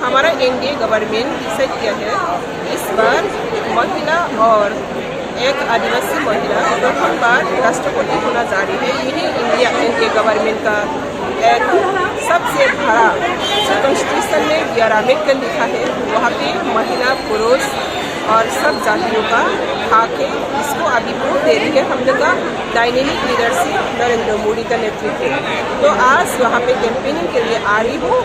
हमारा NDA government decide किया है इस बार महिला और एक आदिवासी महिला प्रथम बार राष्ट्रपति होना जारी है। यही इंडिया एनडीए गवर्नमेंट का एक सबसे बड़ा कॉन्स्टिट्यूशन में बी आर अम्बेडकर लिखा है। वहाँ पे महिला पुरुष और सब जातियों का हक है। इसको अभी वोट दे रही है हम लोग का डायनेमिक लीडरशिप नरेंद्र मोदी का नेतृत्व। तो आज वहाँ पे कैंपेनिंग के लिए आ रही हूँ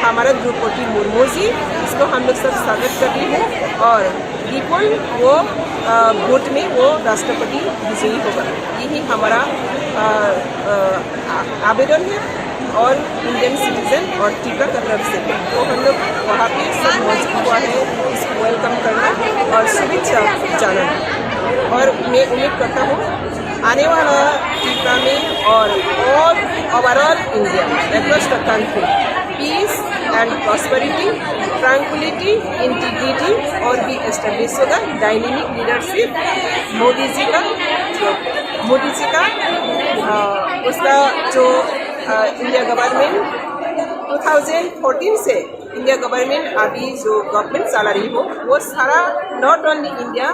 हमारा द्रौपदी मुर्मू जी, इसको हम लोग सब स्वागत कर रही हैं और बिल्कुल वो वोट में वो राष्ट्रपति विजयी होगा। यही हमारा आवेदन है और इंडियन सिटीजन और टीका का तरफ से तो हम लोग वहाँ पे सब मौजूद हुआ है इसको वेलकम करना और शुभेच्छा जाना। और मैं उम्मीद करता हूँ आने वाला टीका में और overall India across the country peace and prosperity, tranquility, integrity और भी एस्टेब्लिश होगा। डायनेमिक लीडरशिप मोदी जी का उसका जो इंडिया गवर्नमेंट 2014 से इंडिया गवर्नमेंट अभी जो गवर्नमेंट चला रही हो वो सारा not only India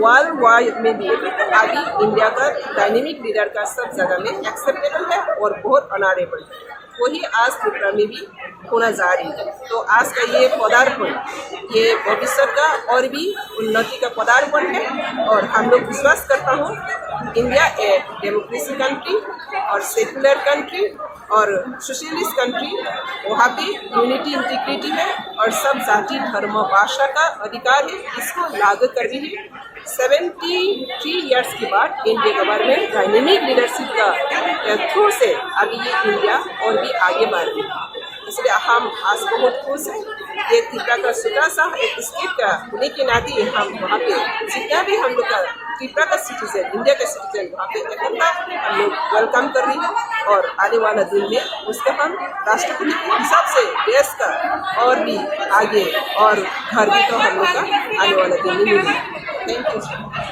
world wide में भी अभी इंडिया का डायनेमिक लीडर का सब जगह में एक्सेप्टेबल है और बहुत ऑनरेबल है। वही आज त्रिपुरा में भी होना जा रही है। तो आज का ये पदार्पण ये भविष्य का और भी उन्नति का पदार्पण है और हम लोग विश्वास करता हूँ इंडिया एक डेमोक्रेसी कंट्री और सेकुलर कंट्री और सोशलिस्ट कंट्री, वहाँ पे यूनिटी इंटीग्रिटी है और सब जाति धर्म भाषा का अधिकार है। इसको लागू कर रही है। 73 इयर्स के बाद इंडिया गवर्नमेंट डायनेमिक लीडरशिप का थ्रू से अभी ये इंडिया और भी आगे बढ़ रही है। इसलिए हम आज बहुत खुश हैं। ये त्रिपुरा का छोटा सा एक स्टेट का होने के नाते हम वहाँ पे जितना भी हम लोग का त्रिपुरा का सिटीजन इंडिया का सिटीजन वहाँ पे इकट्ठा हम लोग वेलकम कर रही है और आने वाला दिन में उसका हम राष्ट्रपति के हिसाब से देश का और भी आगे और घर भी तो हम लोग का आने वाला दिन में मिलेगा। Thank you.